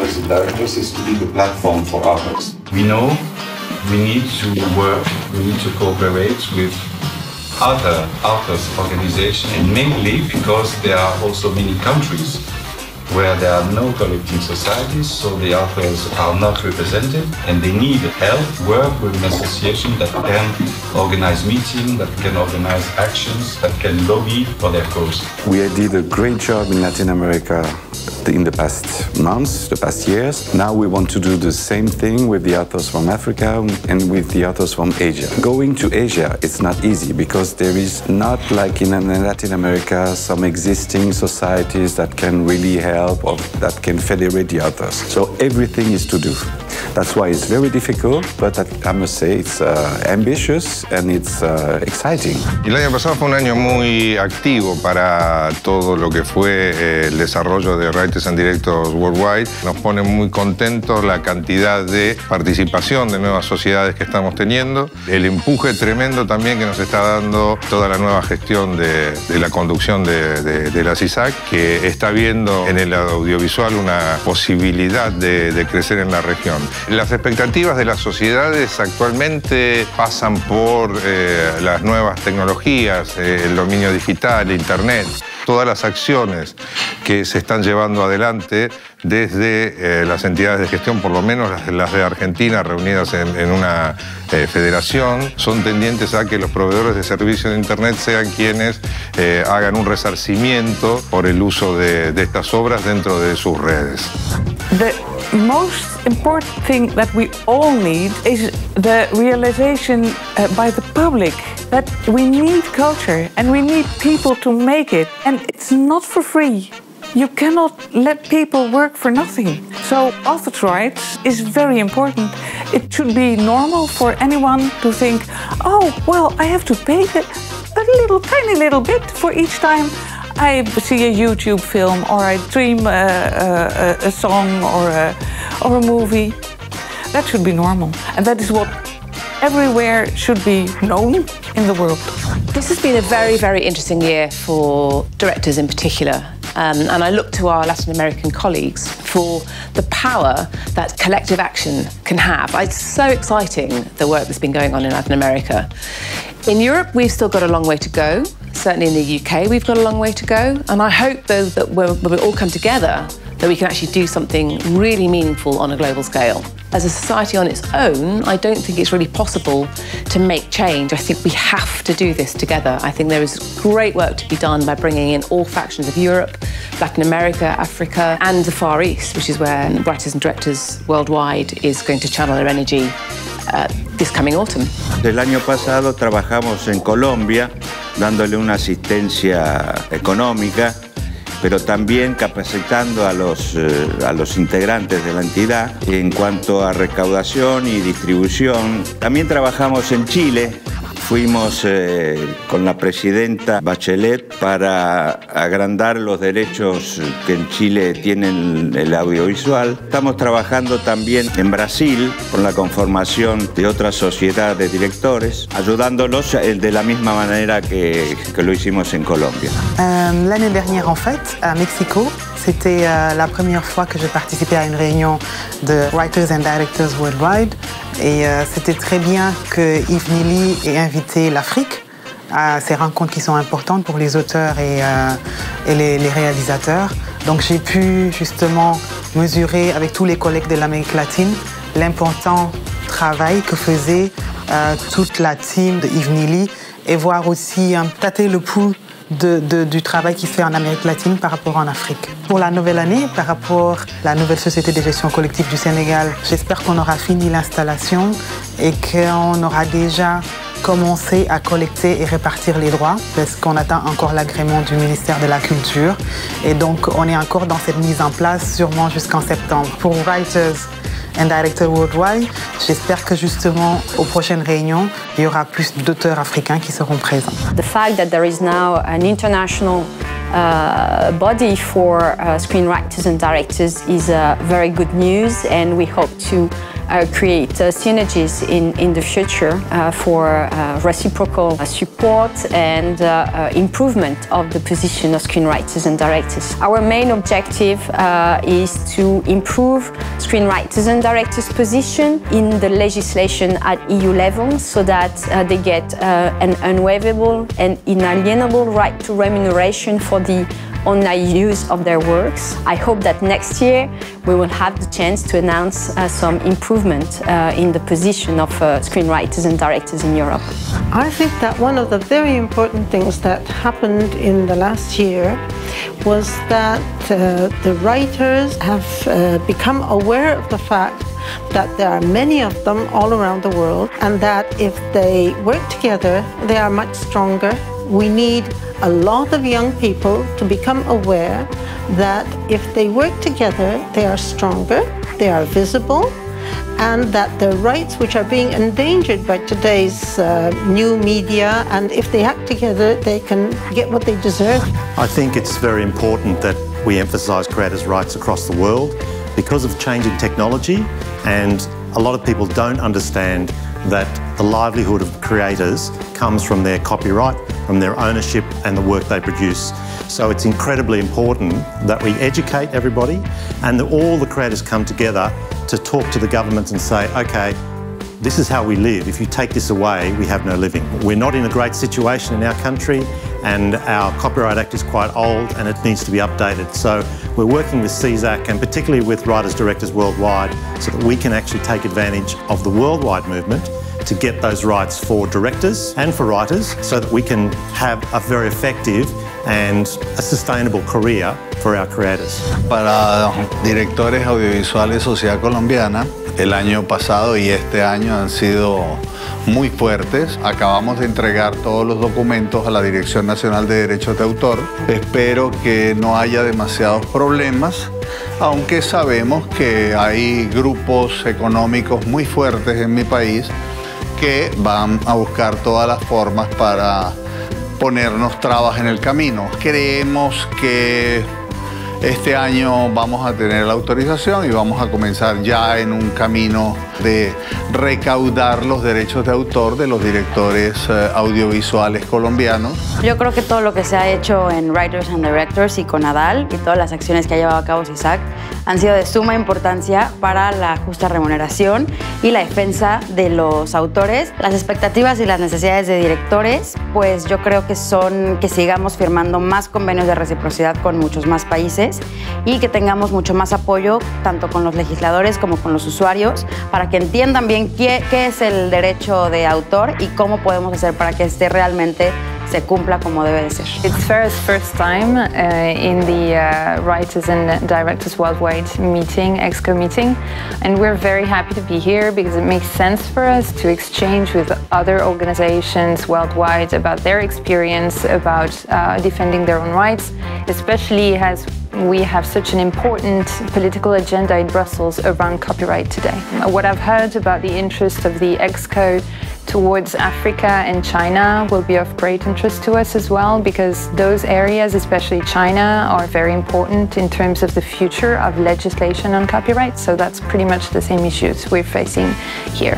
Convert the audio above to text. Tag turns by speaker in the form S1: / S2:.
S1: writers and directors is to be the platform for others.
S2: We know we need to work, we need to cooperate with other authors' organizations, and mainly because there are also many countries where there are no collecting societies, so the authors are not represented, and they need help, work with an association that can organize meetings, that can organize actions, that can lobby for their cause.
S1: We did a great job in Latin America in the past months, the past years. Now we want to do the same thing with the authors from Africa and with the authors from Asia. Going to Asia, it's not easy because there is not like in Latin America some existing societies that can really help or that can federate the authors. So everything is to do. That's why it's very difficult, but I must say it's ambitious and it's exciting.
S3: El año pasado fue un año muy activo para todo lo que fue el desarrollo de Writers and Directors Worldwide. Nos pone muy contentos la cantidad de participación de nuevas sociedades que estamos teniendo, el empuje tremendo también que nos está dando toda la nueva gestión de la conducción de la CISAC, que está viendo en el audiovisual una posibilidad de crecer en la región. Las expectativas de las sociedades actualmente pasan por las nuevas tecnologías, el dominio digital, Internet, todas las acciones que se están llevando adelante desde las entidades de gestión, por lo menos las de Argentina reunidas en una federación, son tendientes a que los proveedores de servicios de Internet sean quienes hagan un resarcimiento por el uso de estas obras dentro de sus redes.
S4: The most important thing that we all need is the realization by the public that we need culture and we need people to make it, and it's not for free. You cannot let people work for nothing. So authors' rights is very important. It should be normal for anyone to think, oh, well, I have to pay a tiny little bit for each time I see a YouTube film or I stream a song or a movie. That should be normal. And that is what everywhere should be known in the world.
S5: This has been a very, very interesting year for directors in particular. And I look to our Latin American colleagues for the power that collective action can have. It's so exciting, the work that's been going on in Latin America. In Europe, we've still got a long way to go. Certainly in the UK, we've got a long way to go. And I hope, though, that when we all come together, that we can actually do something really meaningful on a global scale. As a society on its own, I don't think it's really possible to make change. I think we have to do this together. I think there is great work to be done by bringing in all factions of Europe, Latin America, Africa, and the Far East, which is where Writers and Directors Worldwide is going to channel their energy this coming autumn.
S6: El año pasado trabajamos en Colombia, dándole una asistencia económica, pero también capacitando a los integrantes de la entidad en cuanto a recaudación y distribución. También trabajamos en Chile. Fuimos con la presidenta Bachelet para agrandar los derechos que en Chile tienen el audiovisual. Estamos trabajando también en Brasil con la conformación de otra sociedad de directores, ayudándolos de la misma manera que lo hicimos en Colombia.
S7: L'année dernière, en fait, à Mexico, c'était la première fois que j'ai participé à une réunion de Writers and Directors Worldwide. Et c'était très bien que Yves Nili ait invité l'Afrique à ces rencontres qui sont importantes pour les auteurs et les réalisateurs. Donc j'ai pu justement mesurer avec tous les collègues de l'Amérique latine l'important travail que faisait toute la team de Yves Nili et voir aussi tâter le pouls du travail qui se fait en Amérique latine par rapport en Afrique. Pour la nouvelle année, par rapport à la nouvelle société de gestion collective du Sénégal, j'espère qu'on aura fini l'installation et qu'on aura déjà commencé à collecter et répartir les droits parce qu'on attend encore l'agrément du ministère de la Culture et donc on est encore dans cette mise en place sûrement jusqu'en septembre. Pour Writers and Directors Worldwide, j'espère que justement aux prochaines réunions, il y aura plus d'auteurs africains qui seront présents.
S8: The fact that there is now an international body for screenwriters and directors is very good news, and we hope to create synergies in the future for reciprocal support and improvement of the position of screenwriters and directors. Our main objective is to improve screenwriters and directors' position in the legislation at EU level so that they get an unwaivable and inalienable right to remuneration for the online use of their works. I hope that next year we will have the chance to announce some improvement in the position of screenwriters and directors in Europe.
S9: I think that one of the very important things that happened in the last year was that the writers have become aware of the fact that there are many of them all around the world, and that if they work together, they are much stronger. We need a lot of young people to become aware that if they work together, they are stronger, they are visible, and that their rights, which are being endangered by today's new media, and if they act together, they can get what they deserve.
S10: I think it's very important that we emphasise creators' rights across the world because of changing technology, and a lot of people don't understand that the livelihood of creators comes from their copyright, from their ownership and the work they produce. So it's incredibly important that we educate everybody and that all the creators come together to talk to the governments and say, okay, this is how we live. If you take this away, we have no living. We're not in a great situation in our country, and our Copyright Act is quite old and it needs to be updated. So we're working with CISAC and particularly with writers, directors worldwide so that we can actually take advantage of the worldwide movement to get those rights for directors and for writers so that we can have a very effective and a sustainable career for our creators.
S11: Para directores audiovisuales Sociedad Colombiana, el año pasado y este año han sido muy fuertes. Acabamos de entregar todos los documentos a la Dirección Nacional de Derechos de Autor. Espero que no haya demasiados problemas, aunque sabemos que hay grupos económicos muy fuertes en mi país que van a buscar todas las formas para ponernos trabas en el camino. Creemos que este año vamos a tener la autorización y vamos a comenzar ya en un camino de recaudar los derechos de autor de los directores audiovisuales colombianos.
S12: Yo creo que todo lo que se ha hecho en Writers and Directors y con ADAL y todas las acciones que ha llevado a cabo CISAC han sido de suma importancia para la justa remuneración y la defensa de los autores. Las expectativas y las necesidades de directores, pues yo creo que son que sigamos firmando más convenios de reciprocidad con muchos más países y que tengamos mucho más apoyo tanto con los legisladores como con los usuarios para que entiendan bien qué es el derecho de autor y cómo podemos hacer para que este realmente se cumpla como debe de ser.
S13: It's Farah's first time in the Writers and Directors Worldwide meeting, EXCO meeting, and we're very happy to be here because it makes sense for us to exchange with other organizations worldwide about their experience about defending their own rights, especially as we have such an important political agenda in Brussels around copyright today. What I've heard about the interest of the EXCO towards Africa and China will be of great interest to us as well, because those areas, especially China, are very important in terms of the future of legislation on copyright. So that's pretty much the same issues we're facing here.